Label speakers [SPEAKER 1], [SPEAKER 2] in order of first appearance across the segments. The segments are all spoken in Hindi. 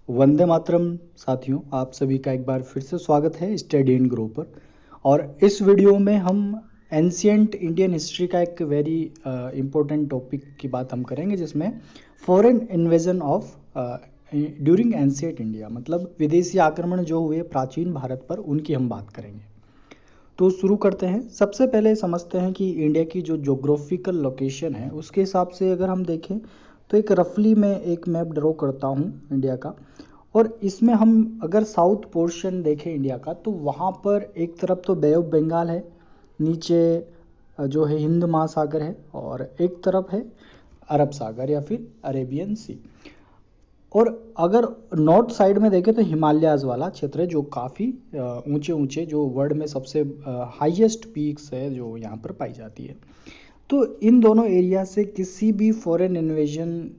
[SPEAKER 1] वंदे मातरम साथियों, आप सभी का एक बार फिर से स्वागत है स्टडी इन ग्रो पर। और इस वीडियो में हम एंशियंट इंडियन हिस्ट्री का एक वेरी इम्पोर्टेंट टॉपिक की बात हम करेंगे, जिसमें foreign invasion of during ancient India, मतलब विदेशी आक्रमण जो हुए प्राचीन भारत पर, उनकी हम बात करेंगे। तो शुरू करते हैं। सबसे पहले समझते हैं कि इंडिया की जो जोग्राफिकल लोकेशन है उसके हिसाब से अगर हम देखें तो एक रफली मैं एक मैप ड्रॉ करता हूँ इंडिया का। और इसमें हम अगर साउथ पोर्शन देखें इंडिया का, तो वहाँ पर एक तरफ तो बे ऑफ बंगाल है, नीचे जो है हिंद महासागर है, और एक तरफ है अरब सागर या फिर अरेबियन सी। और अगर नॉर्थ साइड में देखें तो हिमालयाज़ वाला क्षेत्र है, जो काफ़ी ऊंचे ऊंचे, जो वर्ल्ड में सबसे हाईएस्ट पीक्स है जो यहाँ पर पाई जाती है। तो इन दोनों एरिया से किसी भी फॉरेन इन्वेजन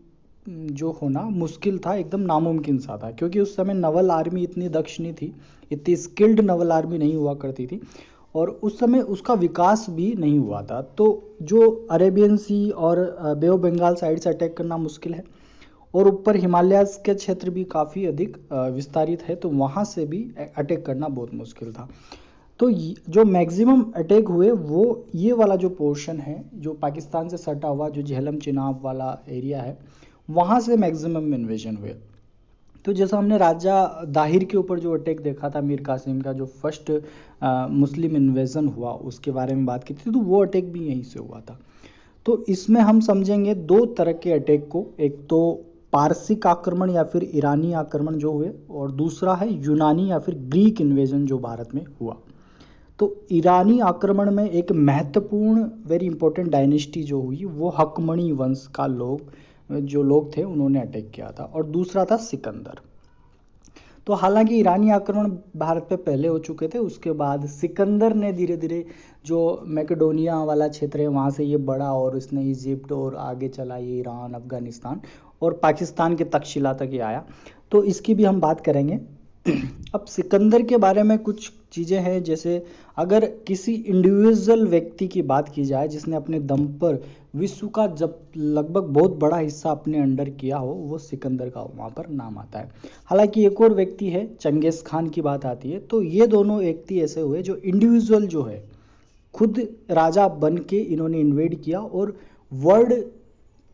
[SPEAKER 1] जो होना मुश्किल था, एकदम नामुमकिन सा था, क्योंकि उस समय नवल आर्मी इतनी दक्ष नहीं थी, इतनी स्किल्ड नवल आर्मी नहीं हुआ करती थी, और उस समय उसका विकास भी नहीं हुआ था। तो जो अरेबियन सी और बे ऑफ बंगाल साइड से अटैक करना मुश्किल है, और ऊपर हिमालयाज़ के क्षेत्र भी काफ़ी अधिक विस्तारित है, तो वहाँ से भी अटैक करना बहुत मुश्किल था। तो जो मैक्सिमम अटैक हुए वो ये वाला जो पोर्शन है, जो पाकिस्तान से सटा हुआ जो झेलम चिनाब वाला एरिया है, वहाँ से मैक्सिमम इन्वेजन हुए। तो जैसा हमने राजा दाहिर के ऊपर जो अटैक देखा था, मीर कासिम का जो फर्स्ट मुस्लिम इन्वेजन हुआ, उसके बारे में बात की थी, तो वो अटैक भी यहीं से हुआ था। तो इसमें हम समझेंगे दो तरह के अटैक को, एक तो पारसिक आक्रमण या फिर ईरानी आक्रमण जो हुए, और दूसरा है यूनानी या फिर ग्रीक इन्वेजन जो भारत में हुआ। तो ईरानी आक्रमण में एक महत्वपूर्ण वेरी इंपॉर्टेंट डायनेस्टी जो हुई वो हकमनी वंश का लोग थे, उन्होंने अटैक किया था, और दूसरा था सिकंदर। तो हालांकि ईरानी आक्रमण भारत पे पहले हो चुके थे, उसके बाद सिकंदर ने धीरे धीरे जो मैकेडोनिया वाला क्षेत्र है वहाँ से ये बढ़ा, और इसने इजिप्ट और आगे चला, ये ईरान, अफगानिस्तान और पाकिस्तान के तक्षशिला तक ये आया। तो इसकी भी हम बात करेंगे। अब सिकंदर के बारे में कुछ चीज़ें हैं, जैसे अगर किसी इंडिविजुअल व्यक्ति की बात की जाए जिसने अपने दम पर विश्व का जब लगभग बहुत बड़ा हिस्सा अपने अंडर किया हो, वो सिकंदर का वहाँ पर नाम आता है। हालांकि एक और व्यक्ति है, चंगेज़ खान की बात आती है। तो ये दोनों व्यक्ति ऐसे हुए जो इंडिविजुअल जो है खुद राजा बन के इन्होंने इन्वेड किया, और वर्ल्ड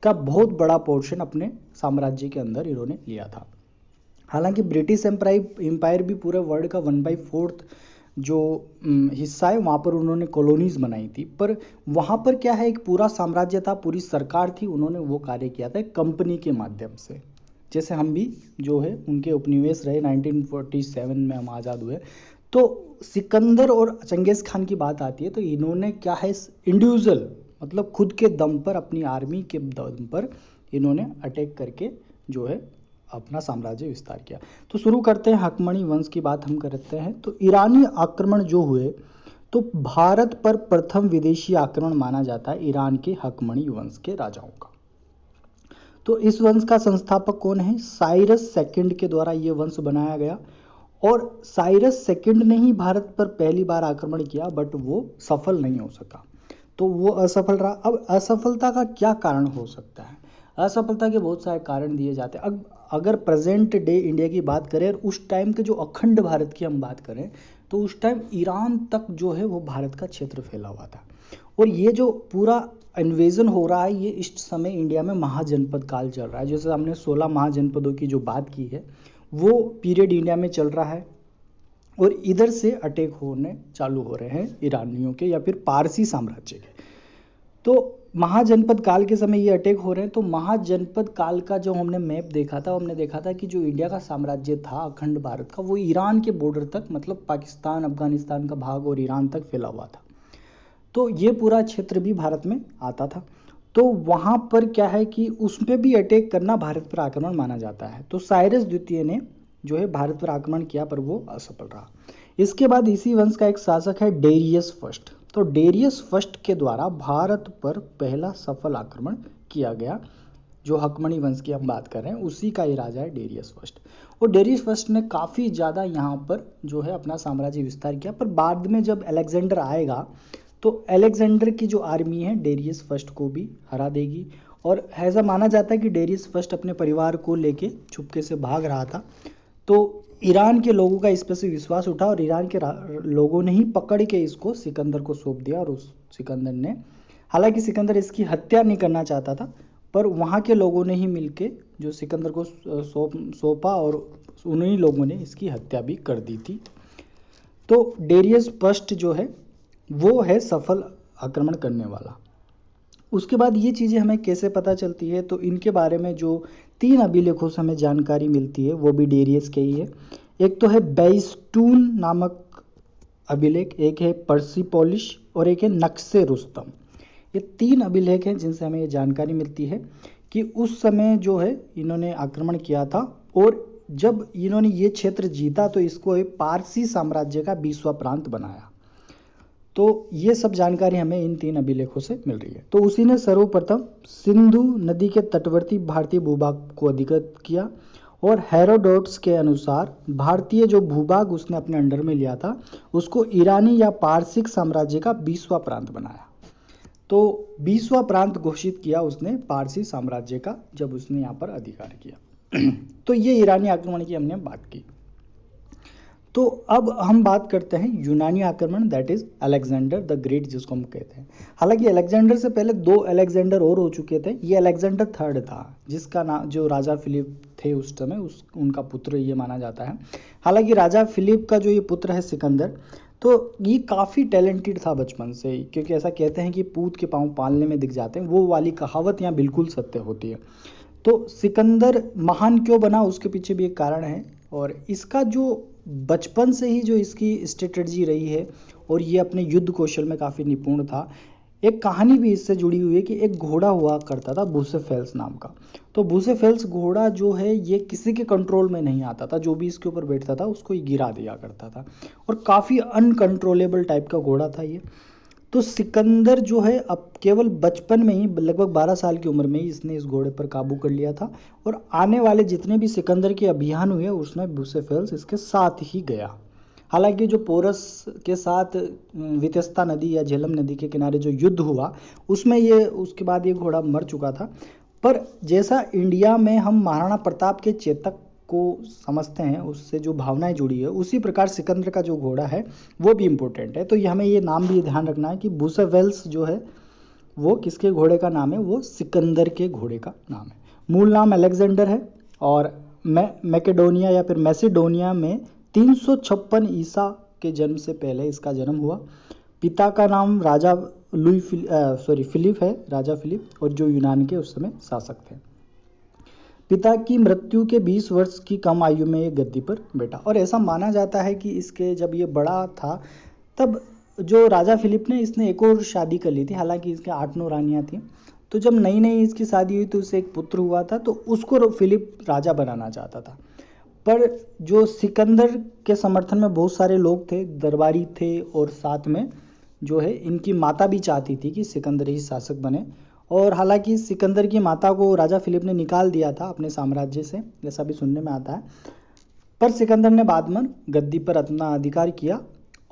[SPEAKER 1] का बहुत बड़ा पोर्शन अपने साम्राज्य के अंदर इन्होंने लिया था। हालांकि ब्रिटिश एम्पायर भी पूरे वर्ल्ड का 1/4 जो हिस्सा है वहाँ पर उन्होंने कॉलोनीज बनाई थी, पर वहाँ पर क्या है, एक पूरा साम्राज्य था, पूरी सरकार थी, उन्होंने वो कार्य किया था कंपनी के माध्यम से। जैसे हम भी जो है उनके उपनिवेश रहे, 1947 में हम आज़ाद हुए। तो सिकंदर और चंगेज़ खान की बात आती है, तो इन्होंने क्या है, इंडिविजुअल मतलब खुद के दम पर, अपनी आर्मी के दम पर इन्होंने अटैक करके जो है अपना साम्राज्य विस्तार किया। तो शुरू करते हैं, हकमनी वंश की बात हम करते हैं। तो ईरानी आक्रमण जो हुए, तो भारत पर प्रथम विदेशी आक्रमण माना जाता है ईरान के हकमनी वंश के राजाओं का। तो इस वंश का संस्थापक कौन है? साइरस सेकंड के द्वारा ये वंश बनाया गया, और साइरस सेकंड ने ही भारत पर पहली बार आक्रमण किया, बट वो सफल नहीं हो सका, तो वो असफल रहा। अब असफलता का क्या कारण हो सकता है? असफलता के बहुत सारे कारण दिए जाते हैं। अब अगर प्रेजेंट डे इंडिया की बात करें और उस टाइम के जो अखंड भारत की हम बात करें, तो उस टाइम ईरान तक जो है वो भारत का क्षेत्र फैला हुआ था, और ये जो पूरा इन्वेजन हो रहा है, ये इस समय इंडिया में महाजनपद काल चल रहा है। जैसे हमने 16 महाजनपदों की जो बात की है, वो पीरियड इंडिया में चल रहा है, और इधर से अटैक होने चालू हो रहे हैं ईरानियों के या फिर पारसी साम्राज्य के। तो महाजनपद काल के समय ये अटैक हो रहे हैं। तो महाजनपद काल का जो हमने मैप देखा था, हमने देखा था कि जो इंडिया का साम्राज्य था अखंड भारत का, वो ईरान के बॉर्डर तक, मतलब पाकिस्तान अफगानिस्तान का भाग और ईरान तक फैला हुआ था। तो ये पूरा क्षेत्र भी भारत में आता था। तो वहाँ पर क्या है कि उसमें भी अटैक करना भारत पर आक्रमण माना जाता है। तो साइरस द्वितीय ने जो है भारत पर आक्रमण किया, पर वो असफल रहा। इसके बाद इसी वंश का एक शासक है डेरियस फर्स्ट। तो डेरियस फर्स्ट के द्वारा भारत पर पहला सफल आक्रमण किया गया। जो हकमनी वंश की हम बात कर रहे हैं, उसी का ही राजा है डेरियस फर्स्ट। और डेरियस फर्स्ट ने काफ़ी ज़्यादा यहाँ पर जो है अपना साम्राज्य विस्तार किया, पर बाद में जब अलेक्जेंडर आएगा, तो अलेक्जेंडर की जो आर्मी है डेरियस फर्स्ट को भी हरा देगी। और ऐसा माना जाता है कि डेरियस फर्स्ट अपने परिवार को लेके चुपके से भाग रहा था। तो ईरान के लोगों का इस पर से विश्वास उठा और ईरान के लोगों ने ही पकड़ के इसको सिकंदर को सौंप दिया। और उस सिकंदर ने, हालांकि सिकंदर इसकी हत्या नहीं करना चाहता था, पर वहाँ के लोगों ने ही मिलके जो सिकंदर को सौंपा और उन्हीं लोगों ने इसकी हत्या भी कर दी थी। तो डेरियस फर्स्ट जो है वो है सफल आक्रमण करने वाला। उसके बाद ये चीज़ें हमें कैसे पता चलती है, तो इनके बारे में जो 3 अभिलेखों से हमें जानकारी मिलती है वो भी डेरियस के ही है। एक तो है बेइस्टून नामक अभिलेख, एक है पर्सिपोलिश और एक है नक्शे रुस्तम। ये 3 अभिलेख हैं जिनसे हमें ये जानकारी मिलती है कि उस समय जो है इन्होंने आक्रमण किया था, और जब इन्होंने ये क्षेत्र जीता तो इसको एक पारसी साम्राज्य का 20वां प्रांत बनाया। तो ये सब जानकारी हमें इन 3 अभिलेखों से मिल रही है। तो उसी ने सर्वप्रथम सिंधु नदी के तटवर्ती भारतीय भूभाग को अधिकृत किया, और हेरोडोटस के अनुसार भारतीय जो भूभाग उसने अपने अंडर में लिया था उसको ईरानी या पारसिक साम्राज्य का 20वां प्रांत बनाया। तो 20वां प्रांत घोषित किया उसने पारसी साम्राज्य का जब उसने यहाँ पर अधिकार किया। तो ये ईरानी आक्रमण की हमने बात की। तो अब हम बात करते हैं यूनानी आक्रमण, that is Alexander the great जिसको हम कहते हैं। हालांकि अलेक्जेंडर से पहले 2 अलेक्जेंडर और हो चुके थे। ये अलेक्जेंडर थर्ड था जिसका नाम, जो राजा फिलिप थे उस समय, उनका पुत्र ये माना जाता है। हालांकि राजा फिलिप का जो ये पुत्र है सिकंदर, तो ये काफ़ी टैलेंटेड था बचपन से ही, क्योंकि ऐसा कहते हैं कि पूत के पाँव पालने में दिख जाते हैं। वो वाली कहावत यहाँ बिल्कुल सत्य होती है। तो सिकंदर महान क्यों बना उसके पीछे भी एक कारण है, और इसका जो बचपन से ही जो इसकी स्ट्रेटजी रही है, और ये अपने युद्ध कौशल में काफ़ी निपुण था। एक कहानी भी इससे जुड़ी हुई है कि एक घोड़ा हुआ करता था बुसेफेल्स नाम का। तो बुसेफेल्स घोड़ा जो है ये किसी के कंट्रोल में नहीं आता था, जो भी इसके ऊपर बैठता था उसको ये गिरा दिया करता था, और काफ़ी अनकंट्रोलेबल टाइप का घोड़ा था ये। तो सिकंदर जो है अब केवल बचपन में ही, लगभग 12 साल की उम्र में ही इसने इस घोड़े पर काबू कर लिया था, और आने वाले जितने भी सिकंदर के अभियान हुए उसमें बुसेफेल्स इसके साथ ही गया। हालांकि जो पोरस के साथ वितस्ता नदी या झेलम नदी के किनारे जो युद्ध हुआ उसमें ये, उसके बाद ये घोड़ा मर चुका था। पर जैसा इंडिया में हम महाराणा प्रताप के चेतक को समझते हैं, उससे जो भावनाएं जुड़ी है, उसी प्रकार सिकंदर का जो घोड़ा है वो भी इम्पोर्टेंट है। तो ये हमें ये नाम भी ध्यान रखना है कि बुसेफेल्स जो है वो किसके घोड़े का नाम है, वो सिकंदर के घोड़े का नाम है। मूल नाम अलेक्जेंडर है, और मैकेडोनिया या फिर मैसेडोनिया में 356 ईसा के जन्म से पहले इसका जन्म हुआ। पिता का नाम राजा फिलिप है, राजा फिलिप, और जो यूनान के उस समय शासक थे। पिता की मृत्यु के 20 वर्ष की कम आयु में ये गद्दी पर बैठा, और ऐसा माना जाता है कि इसके जब ये बड़ा था तब जो राजा फिलिप ने, इसने एक और शादी कर ली थी। हालांकि इसके 8-9 रानियां थी। तो जब नई नई इसकी शादी हुई तो उससे एक पुत्र हुआ था, तो उसको फिलिप राजा बनाना चाहता था। पर जो सिकंदर के समर्थन में बहुत सारे लोग थे, दरबारी थे, और साथ में जो है इनकी माता भी चाहती थी कि सिकंदर ही शासक बने। और हालांकि सिकंदर की माता को राजा फिलिप ने निकाल दिया था अपने साम्राज्य से, ऐसा भी सुनने में आता है। पर सिकंदर ने बाद में गद्दी पर अपना अधिकार किया।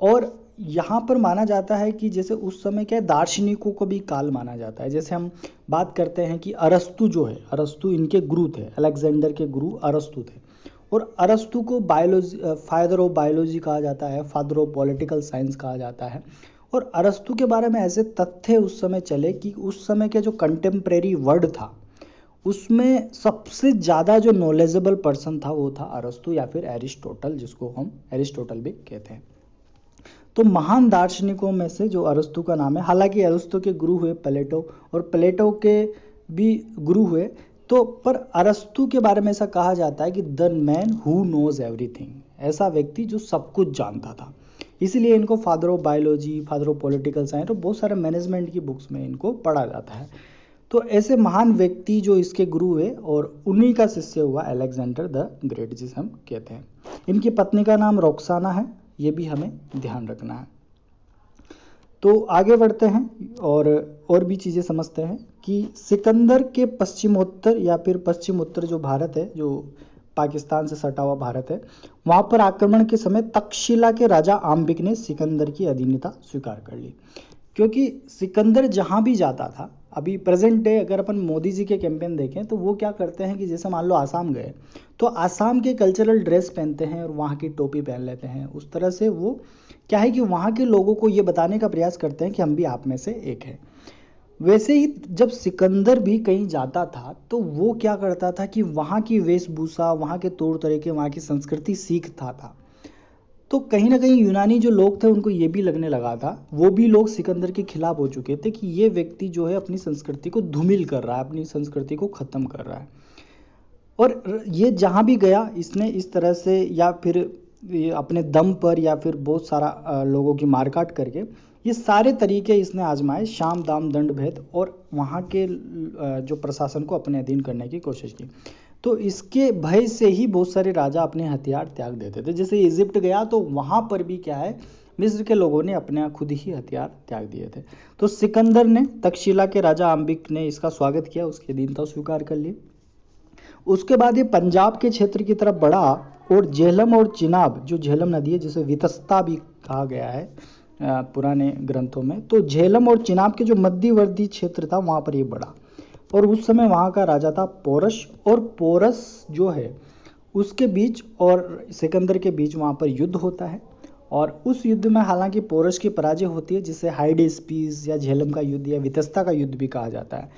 [SPEAKER 1] और यहाँ पर माना जाता है कि जैसे उस समय क्या दार्शनिकों को भी काल माना जाता है। जैसे हम बात करते हैं कि अरस्तु जो है, अरस्तु इनके गुरु थे, अलेक्जेंडर के गुरु अरस्तु थे, और अरस्तु को बायोलॉजी, फादर ऑफ बायोलॉजी कहा जाता है, फादर ऑफ पॉलिटिकल साइंस कहा जाता है। और अरस्तु के बारे में ऐसे तथ्य उस समय चले कि उस समय के जो कंटेम्प्रेरी वर्ल्ड था उसमें सबसे ज़्यादा जो नॉलेजेबल पर्सन था वो था अरस्तु, या फिर एरिस्टोटल, जिसको हम एरिस्टोटल भी कहते हैं। तो महान दार्शनिकों में से जो अरस्तु का नाम है, हालांकि अरस्तु के गुरु हुए प्लेटो, और प्लेटो के भी गुरु हुए। तो पर अरस्तु के बारे में ऐसा कहा जाता है कि the man who knows everything, ऐसा व्यक्ति जो सब कुछ जानता था। इसीलिए इनको father of biology, father of political science और बहुत सारे मैनेजमेंट की बुक्स में इनको पढ़ा जाता है। तो ऐसे महान व्यक्ति जो इसके गुरु हुए, और उन्हीं का शिष्य हुआ अलेक्जेंडर द ग्रेट, जिसे हम कहते हैं। इनकी पत्नी का नाम रोक्साना है, ये भी हमें ध्यान रखना है। तो आगे बढ़ते हैं और भी चीज़ें समझते हैं कि सिकंदर के पश्चिमोत्तर या फिर पश्चिम उत्तर जो भारत है, जो पाकिस्तान से सटा हुआ भारत है, वहाँ पर आक्रमण के समय तक्षशिला के राजा आम्बिक ने सिकंदर की अधीनता स्वीकार कर ली। क्योंकि सिकंदर जहाँ भी जाता था, अभी प्रेजेंट डे अगर अपन मोदी जी के कैंपेन देखें तो वो क्या करते हैं कि जैसे मान लो आसाम गए तो आसाम के कल्चरल ड्रेस पहनते हैं और वहाँ की टोपी पहन लेते हैं। उस तरह से वो क्या है कि वहाँ के लोगों को ये बताने का प्रयास करते हैं कि हम भी आप में से एक हैं। वैसे ही जब सिकंदर भी कहीं जाता था तो वो क्या करता था कि वहाँ की वेशभूषा, वहाँ के तौर तरीके, वहाँ की संस्कृति सीखता था। तो कहीं ना कहीं यूनानी जो लोग थे उनको ये भी लगने लगा था, वो भी लोग सिकंदर के खिलाफ हो चुके थे कि ये व्यक्ति जो है अपनी संस्कृति को धूमिल कर रहा है, अपनी संस्कृति को ख़त्म कर रहा है। और ये जहाँ भी गया इसने इस तरह से या फिर ये अपने दम पर या फिर बहुत सारा लोगों की मारकाट करके ये सारे तरीके इसने आजमाए, शाम दाम दंड भेद, और वहाँ के जो प्रशासन को अपने अधीन करने की कोशिश की। तो इसके भय से ही बहुत सारे राजा अपने हथियार त्याग देते थे। जैसे इजिप्ट गया तो वहाँ पर भी क्या है, मिस्र के लोगों ने अपने खुद ही हथियार त्याग दिए थे। तो सिकंदर ने, तक्षशिला के राजा अंबिक ने इसका स्वागत किया, उसकी अधीनता स्वीकार कर ली। उसके बाद ये पंजाब के क्षेत्र की तरफ बढ़ा और झेलम और चिनाब, जो झेलम नदी है जिसे वितस्ता भी कहा गया है पुराने ग्रंथों में, तो झेलम और चिनाब के जो मध्यवर्ती क्षेत्र था वहाँ पर ये बढ़ा। और उस समय वहाँ का राजा था पोरस, और पोरस जो है उसके बीच और सिकंदर के बीच वहाँ पर युद्ध होता है। और उस युद्ध में हालांकि पोरस की पराजय होती है, जिसे हाइडेस्पीस या झेलम का युद्ध या वितस्ता का युद्ध भी कहा जाता है।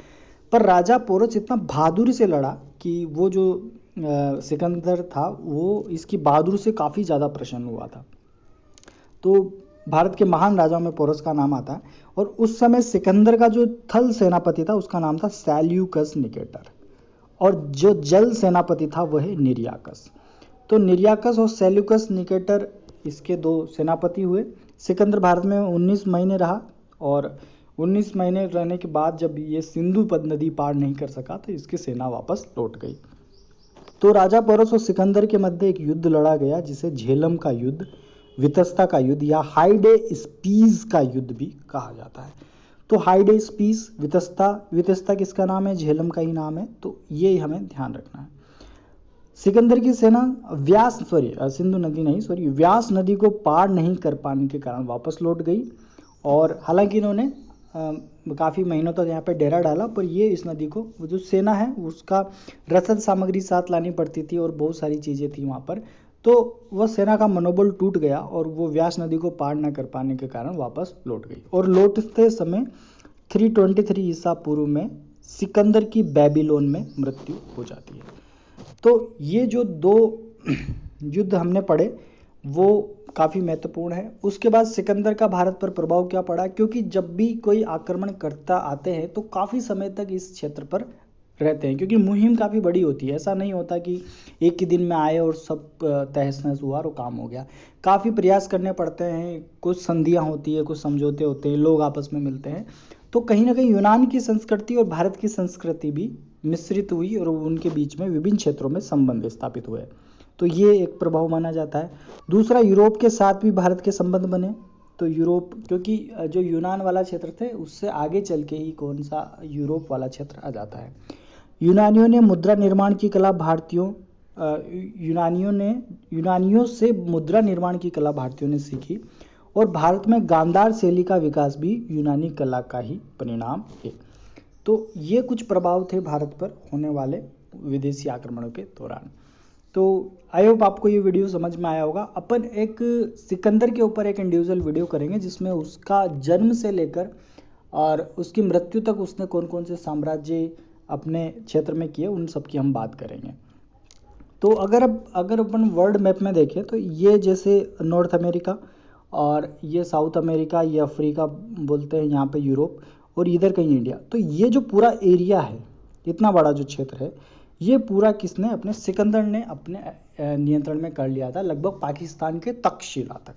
[SPEAKER 1] पर राजा पोरस इतना बहादुरी से लड़ा कि वो जो सिकंदर था वो इसकी बहादुरी से काफ़ी ज़्यादा प्रसन्न हुआ था। तो भारत के महान राजाओं में पोरस का नाम आता है। और उस समय सिकंदर का जो थल सेनापति था उसका नाम था सैल्यूकस निकेटर, और जो जल सेनापति था वह है निर्याकस। तो निर्याकस और सैल्यूकस निकेटर इसके दो सेनापति हुए। सिकंदर भारत में 19 महीने रहा, और 19 महीने रहने के बाद जब ये सिंधु नदी पार नहीं कर सका तो इसकी सेना वापस लौट गई। तो राजा पोरस और सिकंदर के मध्य एक युद्ध लड़ा गया जिसे झेलम का युद्ध, वितस्ता का युद्ध या हाइडेस्पीस का युद्ध भी कहा जाता है। तो हाइडेस्पीस, वितस्ता किसका नाम है? झेलम का ही नाम है। तो ये हमें ध्यान रखना है। सिकंदर की सेना व्यास नदी को पार नहीं कर पाने के कारण वापस लौट गई। और हालांकि इन्होंने काफ़ी महीनों तक यहाँ पे डेरा डाला, पर ये इस नदी को, वो जो सेना है उसका रसद सामग्री साथ लानी पड़ती थी और बहुत सारी चीज़ें थी वहाँ पर। तो वह सेना का मनोबल टूट गया और वो व्यास नदी को पार न कर पाने के कारण वापस लौट गई। और लौटते समय 323 ईसा पूर्व में सिकंदर की बेबीलोन में मृत्यु हो जाती है। तो ये जो दो युद्ध हमने पढ़े वो काफ़ी महत्वपूर्ण है। उसके बाद सिकंदर का भारत पर प्रभाव क्या पड़ा, क्योंकि जब भी कोई आक्रमणकर्ता आते हैं तो काफ़ी समय तक इस क्षेत्र पर रहते हैं, क्योंकि मुहिम काफ़ी बड़ी होती है। ऐसा नहीं होता कि एक ही दिन में आए और सब तहस नहस हुआ और काम हो गया। काफ़ी प्रयास करने पड़ते हैं, कुछ संधियाँ होती है, कुछ समझौते होते हैं, लोग आपस में मिलते हैं। तो कहीं ना कहीं यूनान की संस्कृति और भारत की संस्कृति भी मिश्रित हुई और उनके बीच में विभिन्न क्षेत्रों में संबंध स्थापित हुए। तो ये एक प्रभाव माना जाता है। दूसरा, यूरोप के साथ भी भारत के संबंध बने। तो यूरोप, क्योंकि जो यूनान वाला क्षेत्र थे उससे आगे चल के ही कौन सा यूरोप वाला क्षेत्र आ जाता है। यूनानियों ने मुद्रा निर्माण की कला यूनानियों से मुद्रा निर्माण की कला भारतीयों ने सीखी, और भारत में गांधार शैली का विकास भी यूनानी कला का ही परिणाम है। तो ये कुछ प्रभाव थे भारत पर होने वाले विदेशी आक्रमणों के दौरान। तो आई होप आपको ये वीडियो समझ में आया होगा। अपन एक सिकंदर के ऊपर एक इंडिविजुअल वीडियो करेंगे जिसमें उसका जन्म से लेकर और उसकी मृत्यु तक उसने कौन कौन से साम्राज्य अपने क्षेत्र में किए, उन सब की हम बात करेंगे। तो अगर अपन वर्ल्ड मैप में देखें तो ये जैसे नॉर्थ अमेरिका, और ये साउथ अमेरिका, ये अफ्रीका बोलते हैं यहाँ पे यूरोप, और इधर कहीं इंडिया। तो ये जो पूरा एरिया है, इतना बड़ा जो क्षेत्र है, ये पूरा किसने, अपने सिकंदर ने अपने नियंत्रण में कर लिया था, लगभग पाकिस्तान के तक्षशिला तक।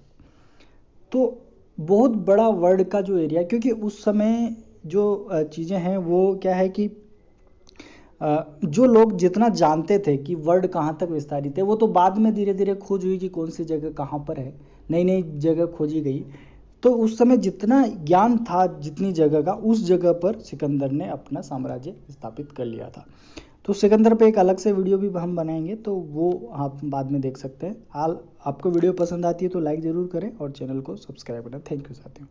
[SPEAKER 1] तो बहुत बड़ा वर्ल्ड का जो एरिया, क्योंकि उस समय जो चीज़ें हैं वो क्या है कि जो लोग जितना जानते थे कि वर्ल्ड कहाँ तक विस्तारित है, वो तो बाद में धीरे धीरे खोज हुई कि कौन सी जगह कहाँ पर है, नई नई जगह खोजी गई। तो उस समय जितना ज्ञान था जितनी जगह का, उस जगह पर सिकंदर ने अपना साम्राज्य स्थापित कर लिया था। तो सिकंदर पे एक अलग से वीडियो भी हम बनाएंगे, तो वो आप बाद में देख सकते हैं। आपको वीडियो पसंद आती है तो लाइक ज़रूर करें और चैनल को सब्सक्राइब करें। थैंक यू साथियों।